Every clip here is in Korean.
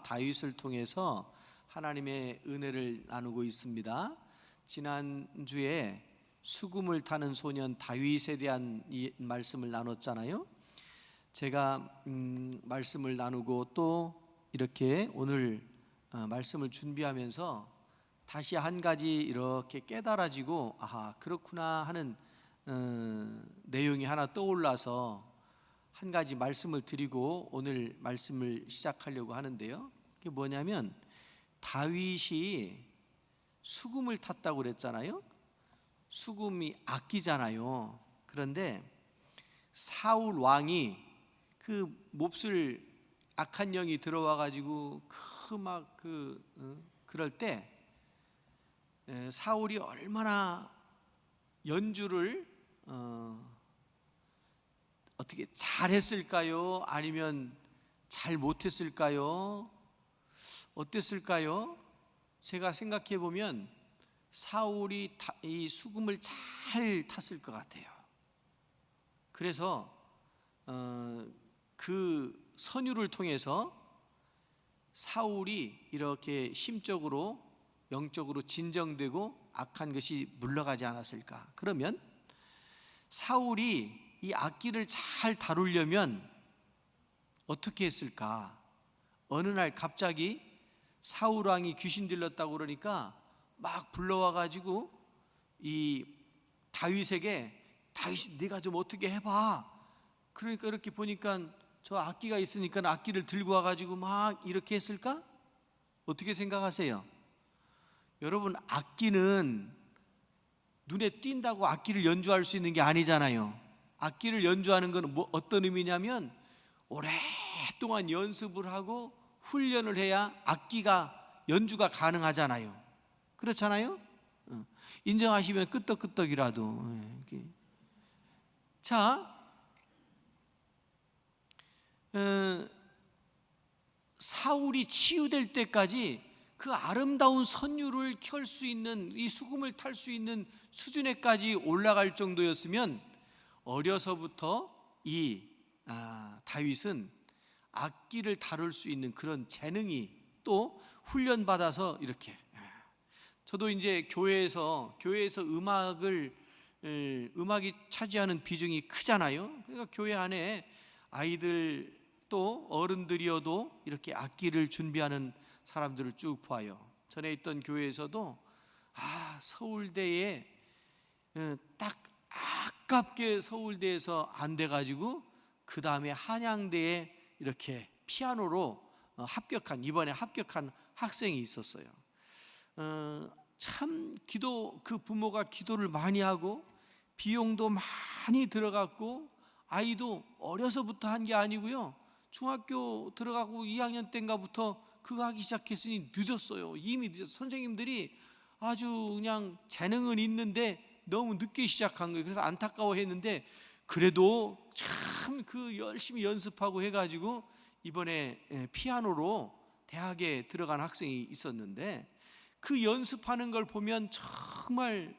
다윗을 통해서 하나님의 은혜를 나누고 있습니다. 지난주에 수금을 타는 소년 다윗에 대한 말씀을 나눴잖아요. 제가 말씀을 나누고 또 이렇게 오늘 말씀을 준비하면서 다시 한 가지 이렇게 깨달아지고 그렇구나 하는 내용이 하나 떠올라서 한 가지 말씀을 드리고 오늘 말씀을 시작하려고 하는데요. 그게 뭐냐면 다윗이 수금을 탔다고 그랬잖아요. 수금이 악기잖아요. 그런데 사울 왕이 그 몹쓸 악한 영이 들어와 가지고 그럴 때 사울이 얼마나 연주를 어떻게 잘했을까요? 아니면 잘 못했을까요? 어땠을까요? 제가 생각해 보면 사울이 이 수금을 잘 탔을 것 같아요. 그래서 그 선율을 통해서 사울이 이렇게 심적으로 영적으로 진정되고 악한 것이 물러가지 않았을까? 그러면 사울이 이 악기를 잘 다루려면 어떻게 했을까? 어느 날 갑자기 사울 왕이 귀신 들렸다고 그러니까 막 불러와 가지고 이 다윗에게 다윗이 네가 좀 어떻게 해봐. 그러니까 이렇게 보니까 저 악기가 있으니까 악기를 들고 와 가지고 막 이렇게 했을까? 어떻게 생각하세요? 여러분, 악기는 눈에 띈다고 악기를 연주할 수 있는 게 아니잖아요. 악기를 연주하는 건 어떤 의미냐면 오랫동안 연습을 하고 훈련을 해야 악기가 연주가 가능하잖아요. 그렇잖아요? 인정하시면 끄떡끄떡이라도. 자, 사울이 치유될 때까지 그 아름다운 선율을 켤 수 있는, 이 수금을 탈 수 있는 수준에까지 올라갈 정도였으면 어려서부터 이 다윗은 악기를 다룰 수 있는 그런 재능이 또 훈련받아서 이렇게. 저도 이제 교회에서 음악이 차지하는 비중이 크잖아요. 그러니까 교회 안에 아이들 또 어른들이어도 이렇게 악기를 준비하는 사람들을 쭉 봐요. 전에 있던 교회에서도 서울대에 딱 아깝게 서울대에서 안 돼가지고 그 다음에 한양대에 이렇게 피아노로 이번에 합격한 학생이 있었어요. 참 그 부모가 기도를 많이 하고 비용도 많이 들어갔고 아이도 어려서부터 한 게 아니고요. 중학교 들어가고 2학년 때인가부터 그거 하기 시작했으니 늦었어요. 이미 늦었어요. 선생님들이 아주 그냥 재능은 있는데 너무 늦게 시작한 거예요. 그래서 안타까워했는데 그래도 참 열심히 연습하고 해가지고 이번에 피아노로 대학에 들어간 학생이 있었는데 그 연습하는 걸 보면 정말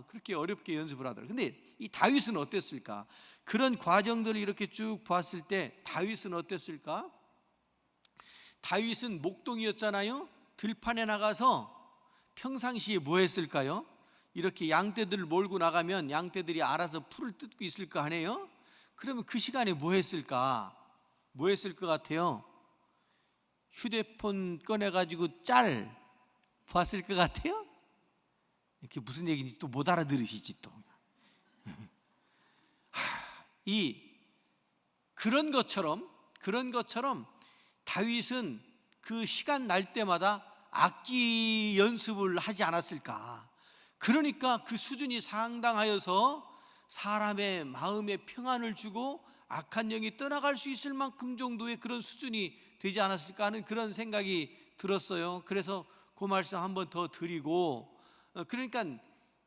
그렇게 어렵게 연습을 하더라고요. 근데 이 다윗은 어땠을까? 그런 과정들을 이렇게 쭉 봤을 때 다윗은 어땠을까? 다윗은 목동이었잖아요. 들판에 나가서 평상시에 뭐 했을까요? 이렇게 양떼들을 몰고 나가면 양떼들이 알아서 풀을 뜯고 있을 거 아니에요? 그러면 그 시간에 뭐 했을까? 뭐 했을 것 같아요? 휴대폰 꺼내가지고 짤 봤을 것 같아요? 이렇게 무슨 얘기인지 또 못 알아들으시지 또. 그런 것처럼 다윗은 그 시간 날 때마다 악기 연습을 하지 않았을까? 그러니까 그 수준이 상당하여서 사람의 마음에 평안을 주고 악한 영이 떠나갈 수 있을 만큼 정도의 그런 수준이 되지 않았을까 하는 그런 생각이 들었어요. 그래서 그 말씀 한번 더 드리고, 그러니까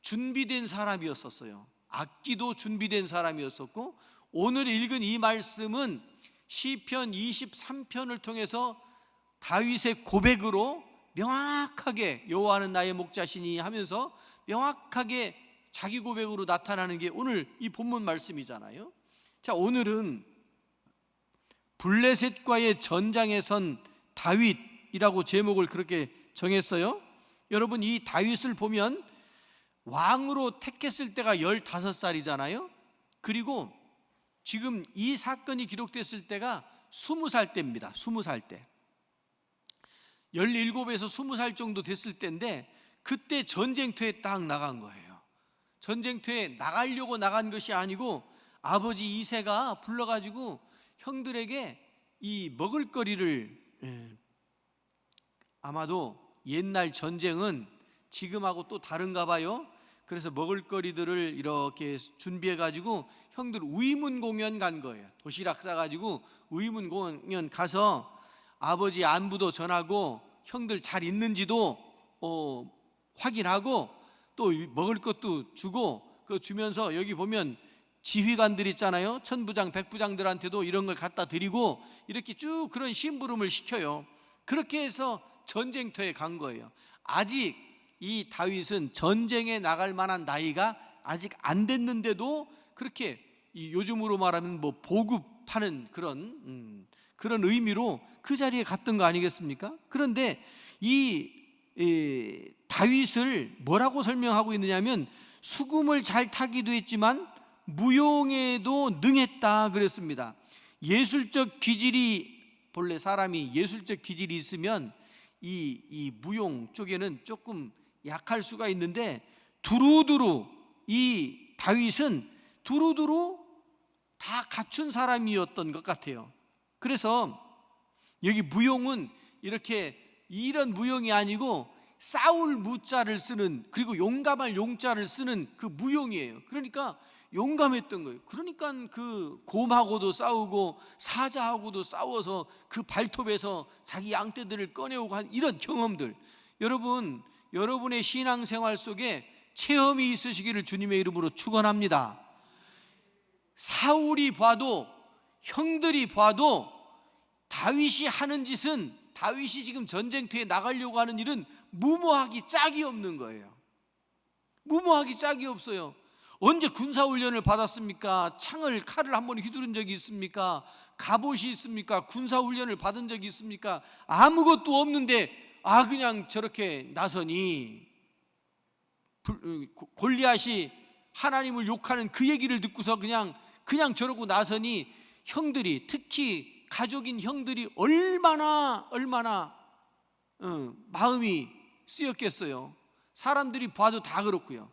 준비된 사람이었었어요. 악기도 준비된 사람이었었고, 오늘 읽은 이 말씀은 시편 23편을 통해서 다윗의 고백으로 명확하게 여호와는 나의 목자시니 하면서 명확하게 자기 고백으로 나타나는 게 오늘 이 본문 말씀이잖아요. 자, 오늘은 블레셋과의 전장에 선 다윗 다윗이라고 제목을 그렇게 정했어요. 여러분, 이 다윗을 보면 왕으로 택했을 때가 15살이잖아요. 그리고 지금 이 사건이 기록됐을 때가 20살 때입니다. 20살 때. 17에서 20살 정도 됐을 때인데, 그때 전쟁터에 딱 나간 거예요. 전쟁터에 나가려고 나간 것이 아니고 아버지 이새가 불러가지고 형들에게 이 먹을거리를, 아마도 옛날 전쟁은 지금하고 또 다른가 봐요. 그래서 먹을거리들을 이렇게 준비해가지고 형들 의문 공연 간 거예요. 도시락 싸가지고 의문 공연 가서 아버지 안부도 전하고 형들 잘 있는지도 확인하고 또 먹을 것도 주고, 그 주면서 여기 보면 지휘관들 있잖아요. 천부장, 백부장들한테도 이런 걸 갖다 드리고 이렇게 쭉 그런 심부름을 시켜요. 그렇게 해서 전쟁터에 간 거예요. 아직 이 다윗은 전쟁에 나갈 만한 나이가 아직 안 됐는데도 그렇게 요즘으로 말하면 뭐 보급하는 그런 의미로 그 자리에 갔던 거 아니겠습니까? 그런데 이 다윗을 뭐라고 설명하고 있느냐면 수금을 잘 타기도 했지만 무용에도 능했다 그랬습니다. 예술적 기질이, 본래 사람이 예술적 기질이 있으면 이 무용 쪽에는 조금 약할 수가 있는데, 두루두루 이 다윗은 두루두루 다 갖춘 사람이었던 것 같아요. 그래서 여기 무용은 이렇게 이런 무용이 아니고 싸울 무자를 쓰는, 그리고 용감할 용자를 쓰는 그 무용이에요. 그러니까 용감했던 거예요. 그러니까 그 곰하고도 싸우고 사자하고도 싸워서 그 발톱에서 자기 양떼들을 꺼내오고 한 이런 경험들, 여러분, 여러분의 신앙생활 속에 체험이 있으시기를 주님의 이름으로 축원합니다. 사울이 봐도, 형들이 봐도 다윗이 하는 짓은, 다윗이 지금 전쟁터에 나가려고 하는 일은 무모하기 짝이 없는 거예요. 무모하기 짝이 없어요. 언제 군사훈련을 받았습니까? 칼을 한 번 휘두른 적이 있습니까? 갑옷이 있습니까? 군사훈련을 받은 적이 있습니까? 아무것도 없는데 그냥 저렇게 나서니, 골리앗이 하나님을 욕하는 그 얘기를 듣고서 그냥 저러고 나서니 형들이, 특히 가족인 형들이 얼마나 마음이 쓰였겠어요. 사람들이 봐도 다 그렇고요.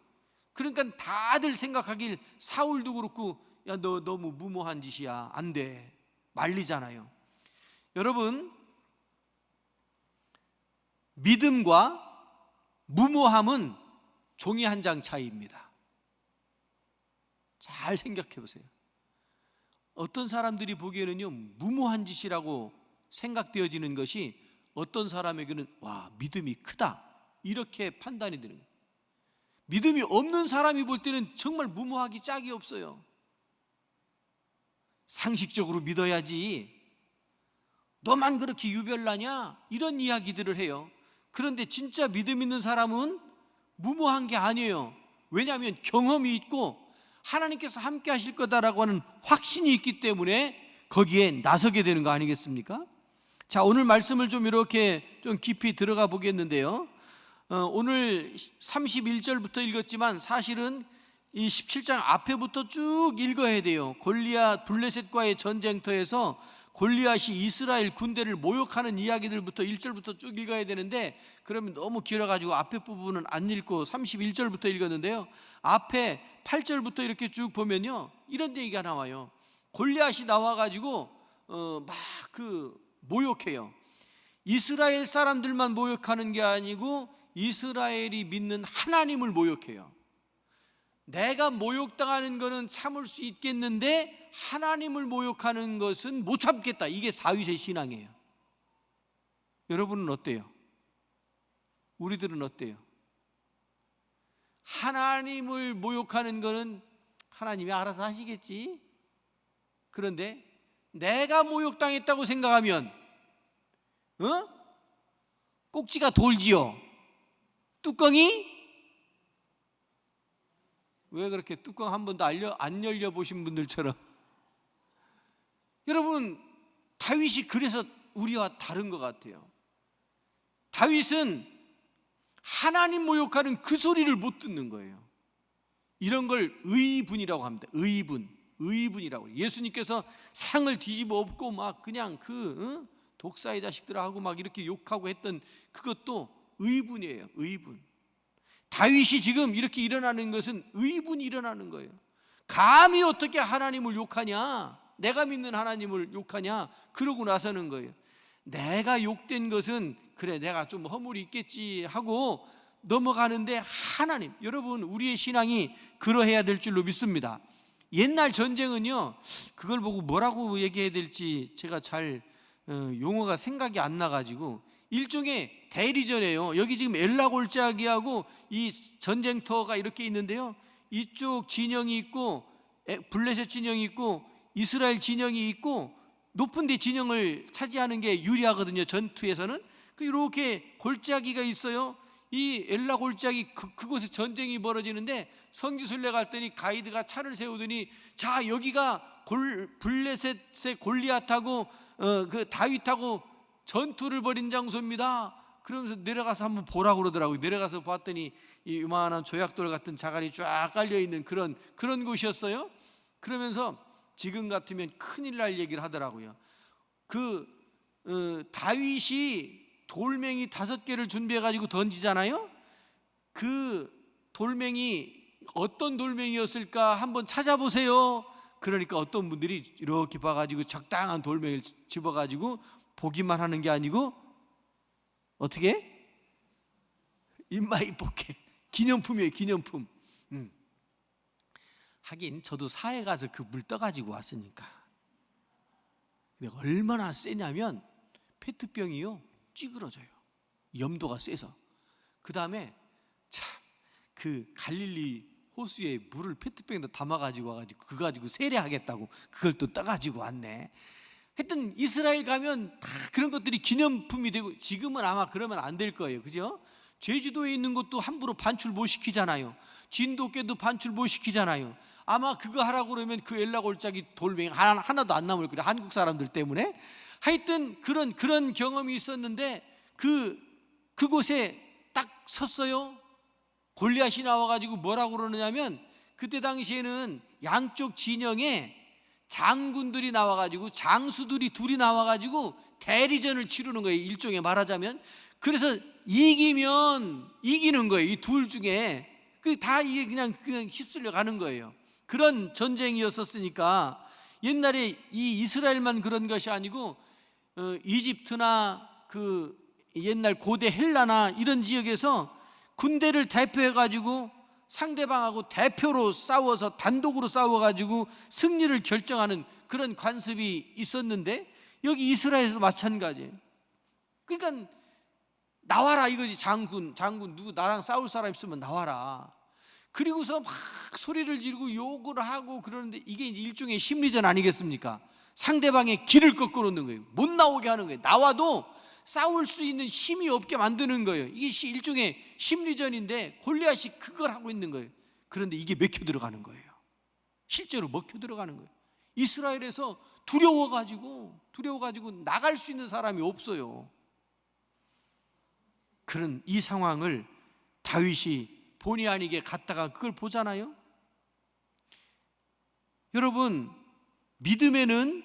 그러니까 다들 생각하길, 사울도 그렇고, 야, 너 너무 무모한 짓이야, 안 돼, 말리잖아요. 여러분, 믿음과 무모함은 종이 한 장 차이입니다. 잘 생각해 보세요. 어떤 사람들이 보기에는요, 무모한 짓이라고 생각되어지는 것이 어떤 사람에게는 와, 믿음이 크다, 이렇게 판단이 되는 거예요. 믿음이 없는 사람이 볼 때는 정말 무모하기 짝이 없어요. 상식적으로 믿어야지, 너만 그렇게 유별나냐, 이런 이야기들을 해요. 그런데 진짜 믿음 있는 사람은 무모한 게 아니에요. 왜냐하면 경험이 있고 하나님께서 함께 하실 거다라고 하는 확신이 있기 때문에 거기에 나서게 되는 거 아니겠습니까? 자, 오늘 말씀을 좀 이렇게 좀 깊이 들어가 보겠는데요. 오늘 31절부터 읽었지만 사실은 이 17장 앞에부터 쭉 읽어야 돼요. 골리앗 블레셋과의 전쟁터에서 골리앗이 이스라엘 군대를 모욕하는 이야기들부터 1절부터 쭉 읽어야 되는데, 그러면 너무 길어가지고 앞에 부분은 안 읽고 31절부터 읽었는데요. 앞에 8절부터 이렇게 쭉 보면요, 이런 얘기가 나와요. 골리앗이 나와가지고 막 모욕해요. 이스라엘 사람들만 모욕하는 게 아니고 이스라엘이 믿는 하나님을 모욕해요. 내가 모욕당하는 것은 참을 수 있겠는데 하나님을 모욕하는 것은 못 참겠다. 이게 사위세 신앙이에요. 여러분은 어때요? 우리들은 어때요? 하나님을 모욕하는 것은 하나님이 알아서 하시겠지. 그런데 내가 모욕당했다고 생각하면 꼭지가 돌지요. 뚜껑이, 왜 그렇게 뚜껑 한 번도 안 열려보신 분들처럼. 여러분, 다윗이 그래서 우리와 다른 것 같아요. 다윗은 하나님 모욕하는 그 소리를 못 듣는 거예요. 이런 걸 의분이라고 합니다. 의분이라고. 예수님께서 상을 뒤집어 엎고 막 그냥 독사의 자식들아 하고 막 이렇게 욕하고 했던 그것도 의분이에요. 의분. 다윗이 지금 이렇게 일어나는 것은 의분이 일어나는 거예요. 감히 어떻게 하나님을 욕하냐, 내가 믿는 하나님을 욕하냐, 그러고 나서는 거예요. 내가 욕된 것은 그래 내가 좀 허물이 있겠지 하고 넘어가는데, 하나님, 여러분 우리의 신앙이 그러해야 될 줄로 믿습니다. 옛날 전쟁은요, 그걸 보고 뭐라고 얘기해야 될지 제가 잘 용어가 생각이 안 나가지고 일종의 대리전이에요. 여기 지금 엘라 골짜기하고 이 전쟁터가 이렇게 있는데요, 이쪽 진영이 있고 블레셋 진영이 있고 이스라엘 진영이 있고 높은 데 진영을 차지하는 게 유리하거든요. 전투에서는 이렇게 골짜기가 있어요. 이 엘라 골짜기 그곳에 전쟁이 벌어지는데 성지순례 갈 때니 가이드가 차를 세우더니, 자 여기가 블레셋의 골리앗하고 그 다윗하고 전투를 벌인 장소입니다. 그러면서 내려가서 한번 보라고 그러더라고요. 내려가서 봤더니 이 요만한 조약돌 같은 자갈이 쫙 깔려있는 그런 곳이었어요. 그러면서 지금 같으면 큰일 날 얘기를 하더라고요. 다윗이 돌멩이 5개를 준비해가지고 던지잖아요. 그 돌멩이 어떤 돌멩이였을까 한번 찾아보세요. 그러니까 어떤 분들이 이렇게 봐가지고 적당한 돌멩이를 집어가지고 보기만 하는 게 아니고 어떻게? 입마이 뽑게 기념품이에요. 기념품. 하긴 저도 사회 가서 그 물 떠가지고 왔으니까. 근데 얼마나 세냐면 페트병이요 찌그러져요. 염도가 세서. 그 다음에 참 그 갈릴리 호수에 물을 페트병에다 담아가지고 와가지고 그거 가지고 세례하겠다고 그걸 또 떠가지고 왔네. 하여튼 이스라엘 가면 다 그런 것들이 기념품이 되고, 지금은 아마 그러면 안 될 거예요. 그죠? 제주도에 있는 것도 함부로 반출 못 시키잖아요. 진돗개도 반출 못 시키잖아요. 아마 그거 하라고 그러면 그 엘라 골짜기 돌멩이 하나도 안 남을 거예요. 한국 사람들 때문에. 하여튼 그런 경험이 있었는데 그곳에 딱 섰어요. 골리앗이 나와가지고 뭐라고 그러느냐면, 그때 당시에는 양쪽 진영에 장군들이 나와가지고 장수들이 둘이 나와가지고 대리전을 치르는 거예요. 일종의 말하자면. 그래서 이기면 이기는 거예요. 이 둘 중에 다 이게 그냥 휩쓸려 가는 거예요. 그런 전쟁이었었으니까, 옛날에 이 이스라엘만 그런 것이 아니고 이집트나 그 옛날 고대 헬라나 이런 지역에서 군대를 대표해가지고 상대방하고 대표로 싸워서 단독으로 싸워가지고 승리를 결정하는 그런 관습이 있었는데, 여기 이스라엘에서 마찬가지예요. 그러니까 나와라 이거지. 장군 누구 나랑 싸울 사람 있으면 나와라. 그리고서 막 소리를 지르고 욕을 하고 그러는데, 이게 이제 일종의 심리전 아니겠습니까? 상대방의 길을 꺾어 놓는 거예요. 못 나오게 하는 거예요. 나와도 싸울 수 있는 힘이 없게 만드는 거예요. 이게 일종의 심리전인데 골리앗이 그걸 하고 있는 거예요. 그런데 이게 먹혀 들어가는 거예요. 실제로 먹혀 들어가는 거예요. 이스라엘에서 두려워가지고 나갈 수 있는 사람이 없어요. 그런 이 상황을 다윗이 본의 아니게 갔다가 그걸 보잖아요. 여러분, 믿음에는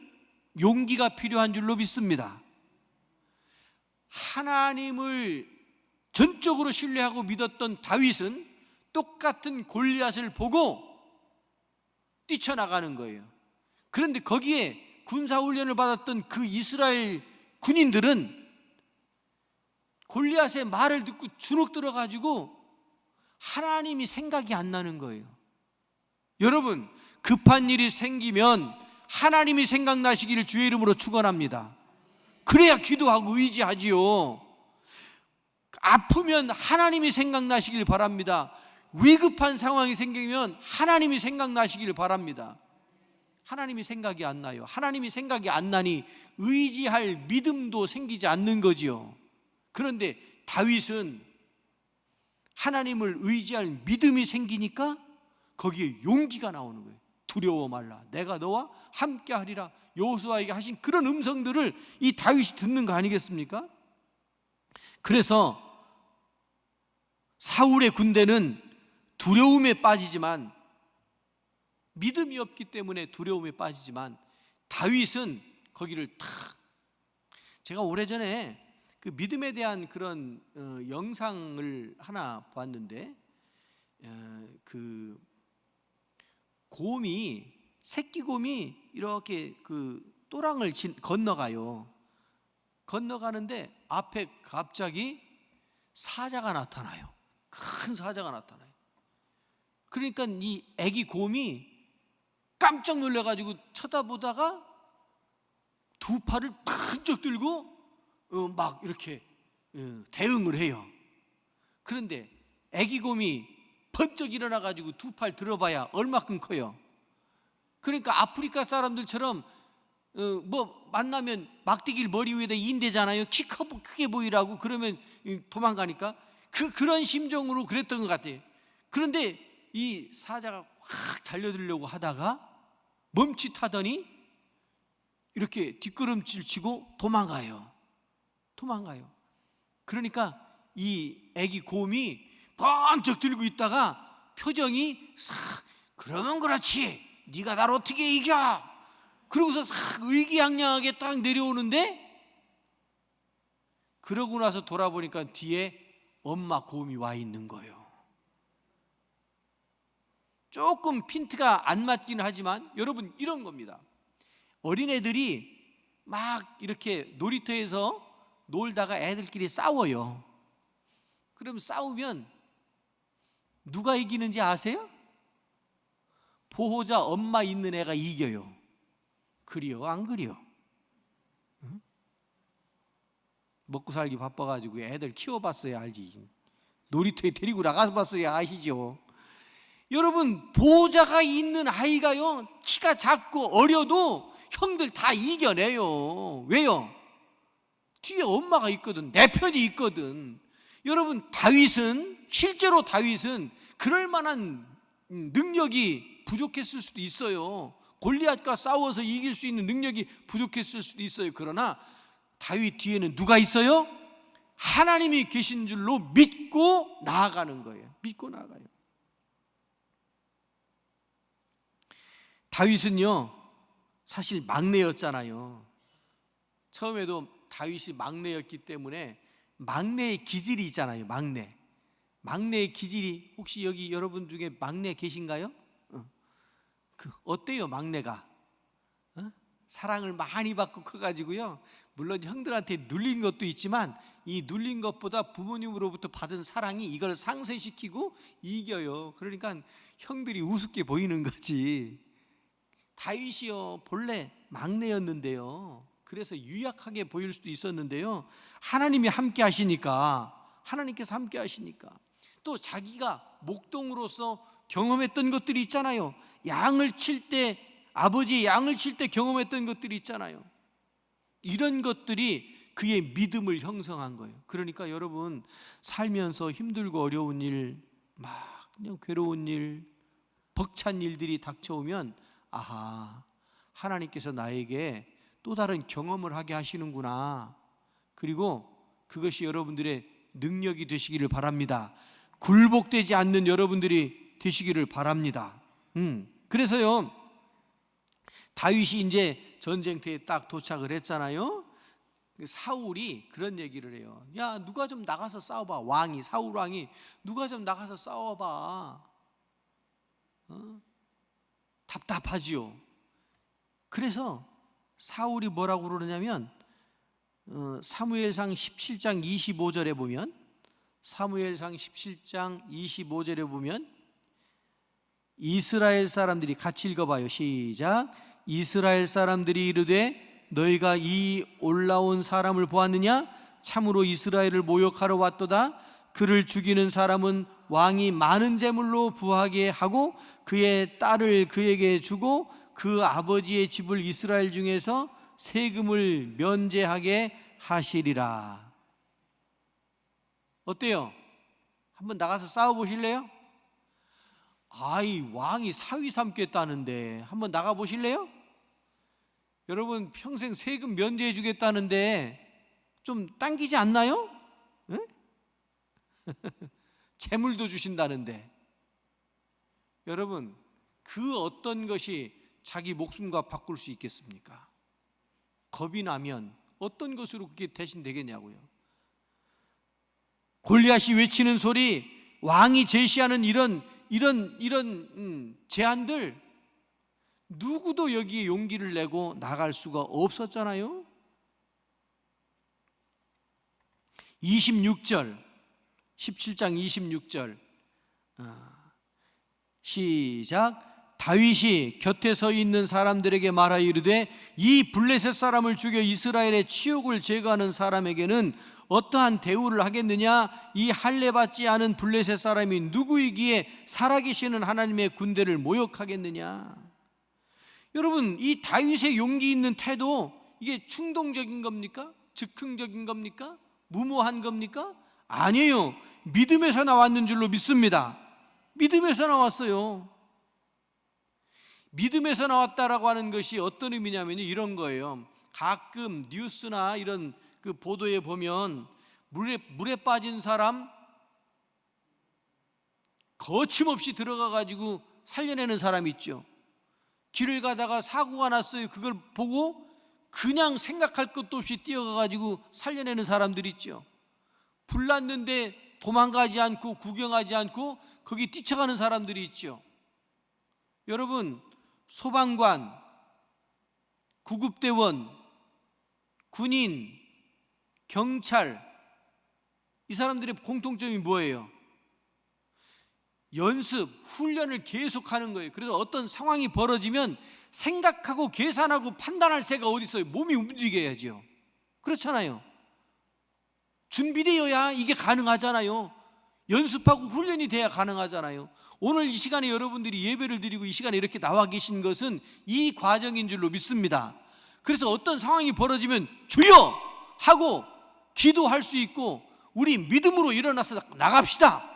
용기가 필요한 줄로 믿습니다. 하나님을 전적으로 신뢰하고 믿었던 다윗은 똑같은 골리앗을 보고 뛰쳐나가는 거예요. 그런데 거기에 군사훈련을 받았던 그 이스라엘 군인들은 골리앗의 말을 듣고 주눅 들어가지고 하나님이 생각이 안 나는 거예요. 여러분, 급한 일이 생기면 하나님이 생각나시기를 주의 이름으로 축원합니다. 그래야 기도하고 의지하지요. 아프면 하나님이 생각나시길 바랍니다. 위급한 상황이 생기면 하나님이 생각나시길 바랍니다. 하나님이 생각이 안 나요. 하나님이 생각이 안 나니 의지할 믿음도 생기지 않는 거지요. 그런데 다윗은 하나님을 의지할 믿음이 생기니까 거기에 용기가 나오는 거예요. 두려워 말라, 내가 너와 함께 하리라. 여호수아에게 하신 그런 음성들을 이 다윗이 듣는 거 아니겠습니까? 그래서 사울의 군대는 두려움에 빠지지만, 믿음이 없기 때문에 두려움에 빠지지만, 다윗은 거기를 탁, 제가 오래전에 그 믿음에 대한 그런 영상을 하나 봤는데, 그 곰이, 새끼 곰이 이렇게 그 또랑을 건너가요. 건너가는데 앞에 갑자기 사자가 나타나요. 큰 사자가 나타나요. 그러니까 이 애기 곰이 깜짝 놀라가지고 쳐다보다가 두 팔을 번쩍 들고 막 이렇게 대응을 해요. 그런데 애기 곰이 번쩍 일어나가지고 두 팔 들어봐야 얼마큼 커요. 그러니까 아프리카 사람들처럼 뭐 만나면 막대기를 머리 위에다 인대잖아요. 키 크게 보이라고. 그러면 도망가니까 그런 심정으로 그랬던 것 같아요. 그런데 이 사자가 확 달려들려고 하다가 멈칫하더니 이렇게 뒷걸음질 치고 도망가요. 그러니까 이 애기 곰이 번쩍 들고 있다가 표정이 싹, 그러면 그렇지, 네가 날 어떻게 이겨? 그러고서 싹 의기양양하게 딱 내려오는데, 그러고 나서 돌아보니까 뒤에 엄마 곰이 와 있는 거예요. 조금 핀트가 안 맞기는 하지만 여러분, 이런 겁니다. 어린애들이 막 이렇게 놀이터에서 놀다가 애들끼리 싸워요. 그럼 싸우면 누가 이기는지 아세요? 보호자 엄마 있는 애가 이겨요. 그래요, 안 그래요? 응? 먹고 살기 바빠가지고 애들 키워봤어야 알지. 놀이터에 데리고 나가봤어야 아시죠? 여러분, 보호자가 있는 아이가요, 키가 작고 어려도 형들 다 이겨내요. 왜요? 뒤에 엄마가 있거든. 내 편이 있거든. 여러분, 실제로 다윗은 그럴 만한 능력이 부족했을 수도 있어요. 골리앗과 싸워서 이길 수 있는 능력이 부족했을 수도 있어요. 그러나 다윗 뒤에는 누가 있어요? 하나님이 계신 줄로 믿고 나아가는 거예요. 믿고 나아가요. 다윗은요, 사실 막내였잖아요. 처음에도 다윗이 막내였기 때문에 막내의 기질이 있잖아요. 막내의 기질이, 혹시 여기 여러분 중에 막내 계신가요? 어때요, 막내가? 사랑을 많이 받고 커가지고요, 물론 형들한테 눌린 것도 있지만 이 눌린 것보다 부모님으로부터 받은 사랑이 이걸 상쇄시키고 이겨요. 그러니까 형들이 우습게 보이는 거지. 다윗이요, 본래 막내였는데요, 그래서 유약하게 보일 수도 있었는데요, 하나님이 함께 하시니까, 하나님께서 함께 하시니까, 또 자기가 목동으로서 경험했던 것들이 있잖아요. 아버지의 양을 칠 때 경험했던 것들이 있잖아요. 이런 것들이 그의 믿음을 형성한 거예요. 그러니까 여러분, 살면서 힘들고 어려운 일, 막 그냥 괴로운 일, 벅찬 일들이 닥쳐오면, 아하, 하나님께서 나에게 또 다른 경험을 하게 하시는구나. 그리고 그것이 여러분들의 능력이 되시기를 바랍니다. 굴복되지 않는 여러분들이 되시기를 바랍니다. 그래서요, 다윗이 이제 전쟁터에 딱 도착을 했잖아요. 사울이 그런 얘기를 해요. 야, 누가 좀 나가서 싸워봐. 사울 왕이 누가 좀 나가서 싸워봐. 답답하지요. 그래서 사울이 뭐라고 그러냐면, 사무엘상 17장 25절에 보면, 사무엘상 17장 25절에 보면, 이스라엘 사람들이, 같이 읽어봐요. 시작. 이스라엘 사람들이 이르되 너희가 이 올라온 사람을 보았느냐? 참으로 이스라엘을 모욕하러 왔도다. 그를 죽이는 사람은 왕이 많은 재물로 부하게 하고 그의 딸을 그에게 주고 그 아버지의 집을 이스라엘 중에서 세금을 면제하게 하시리라. 어때요? 한번 나가서 싸워보실래요? 왕이 사위 삼겠다는데 한번 나가보실래요? 여러분, 평생 세금 면제해 주겠다는데 좀 당기지 않나요? 응? 재물도 주신다는데, 여러분, 그 어떤 것이 자기 목숨과 바꿀 수 있겠습니까? 겁이 나면 어떤 것으로 그게 대신 되겠냐고요. 골리앗이 외치는 소리, 왕이 제시하는 이런 제안들, 누구도 여기에 용기를 내고 나갈 수가 없었잖아요. 26절, 17장 26절 시작. 다윗이 곁에 서 있는 사람들에게 말하여 이르되 이 블레셋 사람을 죽여 이스라엘의 치욕을 제거하는 사람에게는 어떠한 대우를 하겠느냐? 이 할례 받지 않은 블레셋 사람이 누구이기에 살아계시는 하나님의 군대를 모욕하겠느냐? 여러분, 이 다윗의 용기 있는 태도, 이게 충동적인 겁니까? 즉흥적인 겁니까? 무모한 겁니까? 아니에요. 믿음에서 나왔는 줄로 믿습니다. 믿음에서 나왔어요. 믿음에서 나왔다라고 하는 것이 어떤 의미냐면 이런 거예요. 가끔 뉴스나 이런 그 보도에 보면 물에 빠진 사람 거침없이 들어가 가지고 살려내는 사람 있죠. 길을 가다가 사고가 났어요. 그걸 보고 그냥 생각할 것도 없이 뛰어가 가지고 살려내는 사람들 있죠. 불 났는데 도망가지 않고 구경하지 않고 거기 뛰쳐가는 사람들이 있죠. 여러분, 소방관, 구급대원, 군인, 경찰, 이 사람들의 공통점이 뭐예요? 연습, 훈련을 계속하는 거예요. 그래서 어떤 상황이 벌어지면 생각하고 계산하고 판단할 새가 어디 있어요? 몸이 움직여야죠. 그렇잖아요. 준비되어야 이게 가능하잖아요. 연습하고 훈련이 돼야 가능하잖아요. 오늘 이 시간에 여러분들이 예배를 드리고 이 시간에 이렇게 나와 계신 것은 이 과정인 줄로 믿습니다. 그래서 어떤 상황이 벌어지면 주여! 하고 기도할 수 있고 우리 믿음으로 일어나서 나갑시다!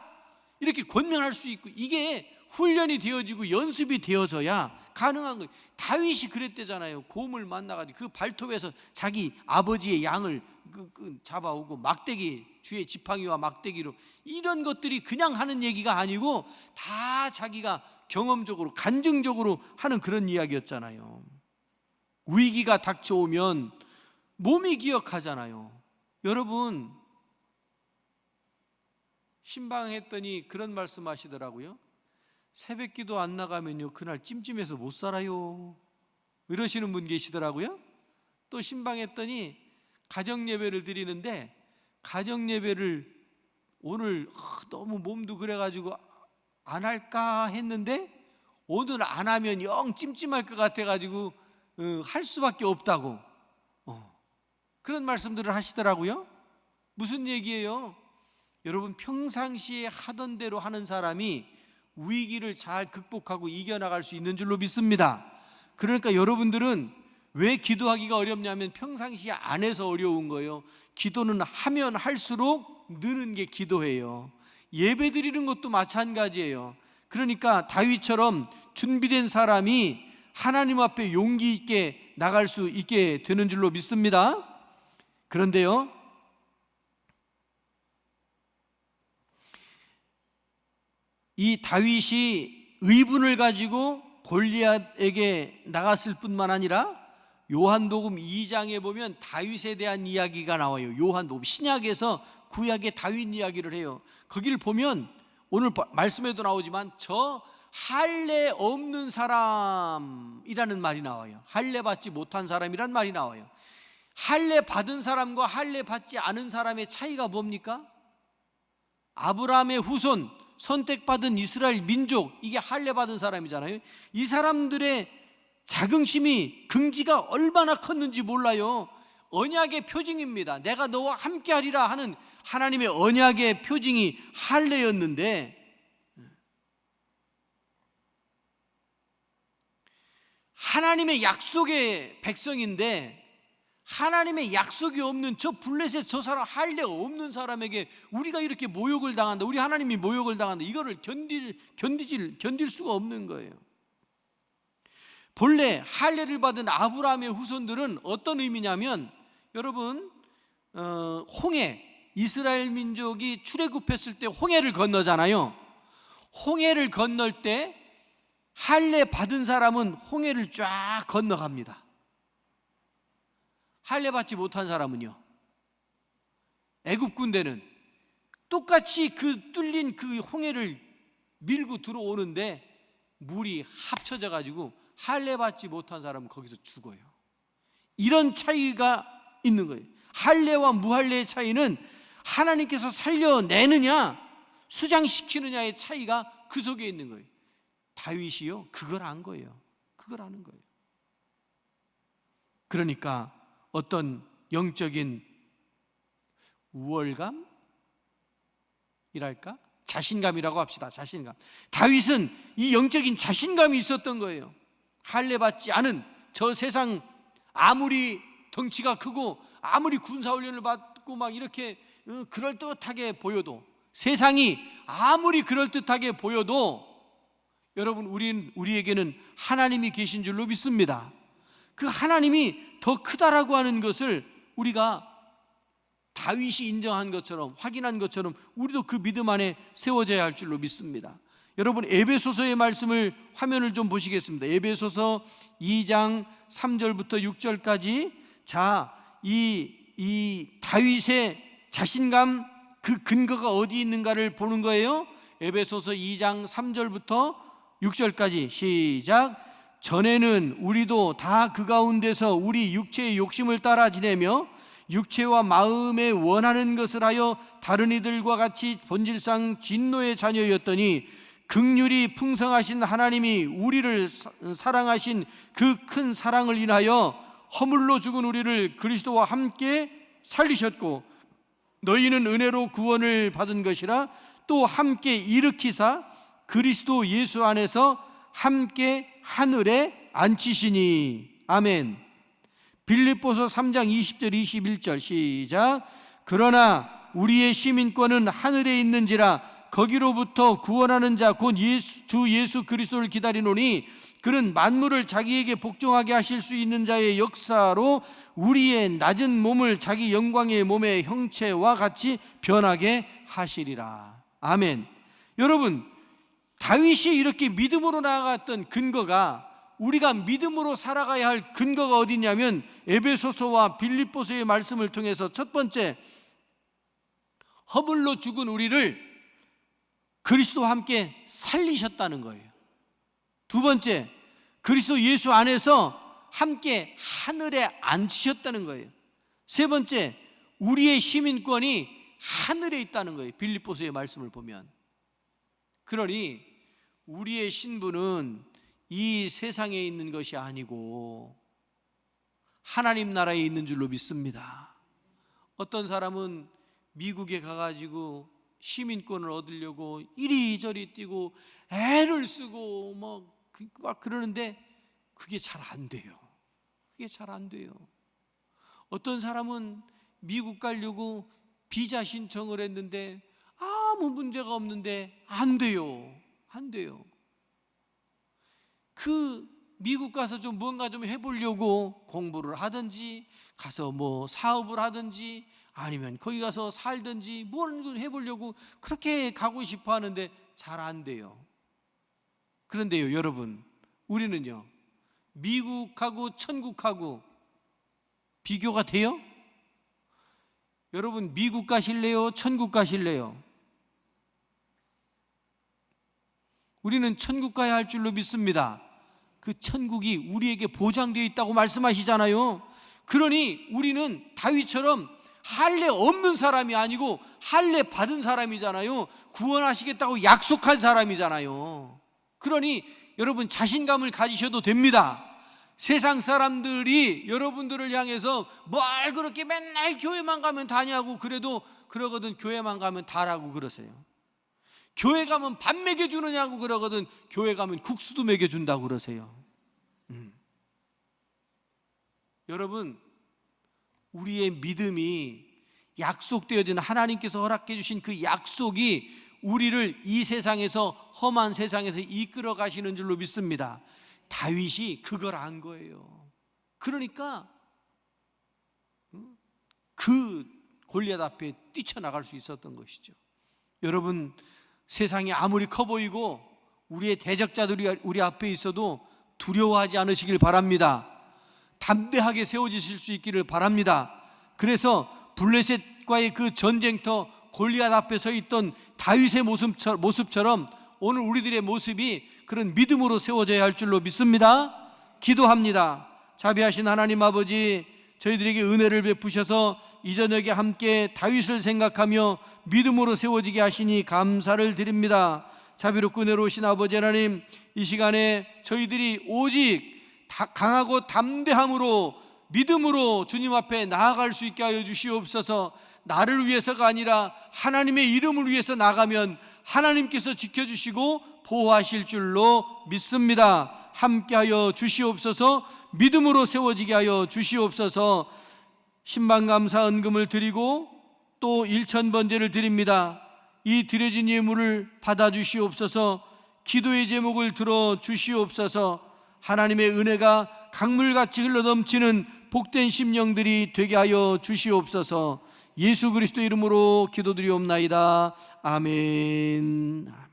이렇게 권면할 수 있고, 이게 훈련이 되어지고 연습이 되어져야 가능한 거예요. 다윗이 그랬대잖아요. 곰을 만나가지고 그 발톱에서 자기 아버지의 양을 잡아오고 막대기, 주의 지팡이와 막대기로, 이런 것들이 그냥 하는 얘기가 아니고 다 자기가 경험적으로 간증적으로 하는 그런 이야기였잖아요. 위기가 닥쳐오면 몸이 기억하잖아요. 여러분, 신방했더니 그런 말씀 하시더라고요. 새벽기도 안 나가면요 그날 찜찜해서 못 살아요, 이러시는 분 계시더라고요. 또 신방했더니 가정예배를 드리는데, 가정예배를 오늘 너무 몸도 그래가지고 안 할까 했는데 오늘 안 하면 영 찜찜할 것 같아가지고 할 수밖에 없다고 그런 말씀들을 하시더라고요. 무슨 얘기예요? 여러분, 평상시에 하던 대로 하는 사람이 위기를 잘 극복하고 이겨나갈 수 있는 줄로 믿습니다. 그러니까 여러분들은 왜 기도하기가 어렵냐면 평상시에 안 해서 어려운 거예요. 기도는 하면 할수록 느는 게 기도예요. 예배 드리는 것도 마찬가지예요. 그러니까 다윗처럼 준비된 사람이 하나님 앞에 용기 있게 나갈 수 있게 되는 줄로 믿습니다. 그런데요, 이 다윗이 의분을 가지고 골리앗에게 나갔을 뿐만 아니라 요한복음 2장에 보면 다윗에 대한 이야기가 나와요. 요한복음, 신약에서 구약의 다윗 이야기를 해요. 거기를 보면 오늘 말씀에도 나오지만 저 할례 없는 사람이라는 말이 나와요. 할례 받지 못한 사람이란 말이 나와요. 할례 받은 사람과 할례 받지 않은 사람의 차이가 뭡니까? 아브라함의 후손, 선택받은 이스라엘 민족, 이게 할례 받은 사람이잖아요. 이 사람들의 자긍심이, 긍지가 얼마나 컸는지 몰라요. 언약의 표징입니다. 내가 너와 함께 하리라 하는 하나님의 언약의 표징이 할례였는데, 하나님의 약속의 백성인데 하나님의 약속이 없는 저 블레셋 저 사람, 할례 없는 사람에게 우리가 이렇게 모욕을 당한다, 우리 하나님이 모욕을 당한다, 이거를 견딜 수가 없는 거예요. 본래 할례를 받은 아브라함의 후손들은 어떤 의미냐면, 여러분, 홍해, 이스라엘 민족이 출애굽했을 때 홍해를 건너잖아요. 홍해를 건널 때 할례 받은 사람은 홍해를 쫙 건너갑니다. 할례 받지 못한 사람은요, 애굽 군대는 똑같이 그 뚫린 그 홍해를 밀고 들어오는데 물이 합쳐져 가지고 할례 받지 못한 사람은 거기서 죽어요. 이런 차이가 있는 거예요. 할례와 무할례의 차이는 하나님께서 살려내느냐 수장시키느냐의 차이가 그 속에 있는 거예요. 다윗이요, 그걸 안 거예요. 그걸 아는 거예요. 그러니까 어떤 영적인 우월감이랄까? 자신감이라고 합시다. 자신감. 다윗은 이 영적인 자신감이 있었던 거예요. 할례 받지 않은 저 세상, 아무리 덩치가 크고 아무리 군사훈련을 받고 막 이렇게 그럴듯하게 보여도, 세상이 아무리 그럴듯하게 보여도 여러분, 우리에게는 하나님이 계신 줄로 믿습니다. 그 하나님이 더 크다라고 하는 것을 우리가 다윗이 인정한 것처럼, 확인한 것처럼 우리도 그 믿음 안에 세워져야 할 줄로 믿습니다. 여러분, 에베소서의 말씀을 화면을 좀 보시겠습니다. 에베소서 2장 3절부터 6절까지. 자, 이 다윗의 자신감, 그 근거가 어디 있는가를 보는 거예요. 에베소서 2장 3절부터 6절까지 시작. 전에는 우리도 다 그 가운데서 우리 육체의 욕심을 따라 지내며 육체와 마음에 원하는 것을 하여 다른 이들과 같이 본질상 진노의 자녀였더니 긍휼이 풍성하신 하나님이 우리를 사랑하신 그 큰 사랑을 인하여 허물로 죽은 우리를 그리스도와 함께 살리셨고 너희는 은혜로 구원을 받은 것이라 또 함께 일으키사 그리스도 예수 안에서 함께 하늘에 앉히시니. 아멘. 빌립보서 3장 20절 21절 시작. 그러나 우리의 시민권은 하늘에 있는지라 거기로부터 구원하는 자 곧 주 예수 그리스도를 기다리노니 그는 만물을 자기에게 복종하게 하실 수 있는 자의 역사로 우리의 낮은 몸을 자기 영광의 몸의 형체와 같이 변하게 하시리라. 아멘. 여러분, 다윗이 이렇게 믿음으로 나아갔던 근거가, 우리가 믿음으로 살아가야 할 근거가 어디 있냐면 에베소서와 빌립보서의 말씀을 통해서 첫 번째, 허물로 죽은 우리를 그리스도와 함께 살리셨다는 거예요. 두 번째, 그리스도 예수 안에서 함께 하늘에 앉히셨다는 거예요. 세 번째, 우리의 시민권이 하늘에 있다는 거예요. 빌립보서의 말씀을 보면. 그러니 우리의 신분은 이 세상에 있는 것이 아니고 하나님 나라에 있는 줄로 믿습니다. 어떤 사람은 미국에 가가지고 시민권을 얻으려고 이리저리 뛰고 애를 쓰고 막 그러는데 그게 잘 안 돼요. 그게 잘 안 돼요. 어떤 사람은 미국 가려고 비자 신청을 했는데 아무 문제가 없는데 안 돼요. 안 돼요. 그 미국 가서 좀 뭔가 좀 해보려고 공부를 하든지 가서 뭐 사업을 하든지 아니면 거기 가서 살든지 뭘 해보려고 그렇게 가고 싶어 하는데 잘 안 돼요. 그런데요, 여러분, 우리는요, 미국하고 천국하고 비교가 돼요? 여러분, 미국 가실래요? 천국 가실래요? 우리는 천국 가야 할 줄로 믿습니다. 그 천국이 우리에게 보장되어 있다고 말씀하시잖아요. 그러니 우리는 다윗처럼 할례 없는 사람이 아니고 할례 받은 사람이잖아요. 구원하시겠다고 약속한 사람이잖아요. 그러니 여러분, 자신감을 가지셔도 됩니다. 세상 사람들이 여러분들을 향해서 뭘 그렇게 맨날 교회만 가면 다냐고 그러거든. 교회만 가면 다라고 그러세요. 교회 가면 밥 먹여주느냐고 그러거든. 교회 가면 국수도 먹여준다고 그러세요. 여러분, 우리의 믿음이 약속되어진, 하나님께서 허락해 주신 그 약속이 우리를 이 세상에서, 험한 세상에서 이끌어 가시는 줄로 믿습니다. 다윗이 그걸 안 거예요. 그러니까 그 골리앗 앞에 뛰쳐나갈 수 있었던 것이죠. 여러분, 세상이 아무리 커 보이고 우리의 대적자들이 우리 앞에 있어도 두려워하지 않으시길 바랍니다. 담대하게 세워지실 수 있기를 바랍니다. 그래서 블레셋과의 그 전쟁터 골리앗 앞에 서 있던 다윗의 모습처럼 오늘 우리들의 모습이 그런 믿음으로 세워져야 할 줄로 믿습니다. 기도합니다. 자비하신 하나님 아버지, 저희들에게 은혜를 베푸셔서 이 저녁에 함께 다윗을 생각하며 믿음으로 세워지게 하시니 감사를 드립니다. 자비롭고 은혜로우신 아버지 하나님, 이 시간에 저희들이 오직 강하고 담대함으로 믿음으로 주님 앞에 나아갈 수 있게 하여 주시옵소서. 나를 위해서가 아니라 하나님의 이름을 위해서 나가면 하나님께서 지켜주시고 보호하실 줄로 믿습니다. 함께하여 주시옵소서. 믿음으로 세워지게 하여 주시옵소서. 신방감사 은금을 드리고 또 1000번제를 드립니다. 이 드려진 예물을 받아 주시옵소서. 기도의 제목을 들어 주시옵소서. 하나님의 은혜가 강물같이 흘러넘치는 복된 심령들이 되게 하여 주시옵소서. 예수 그리스도 이름으로 기도드리옵나이다. 아멘.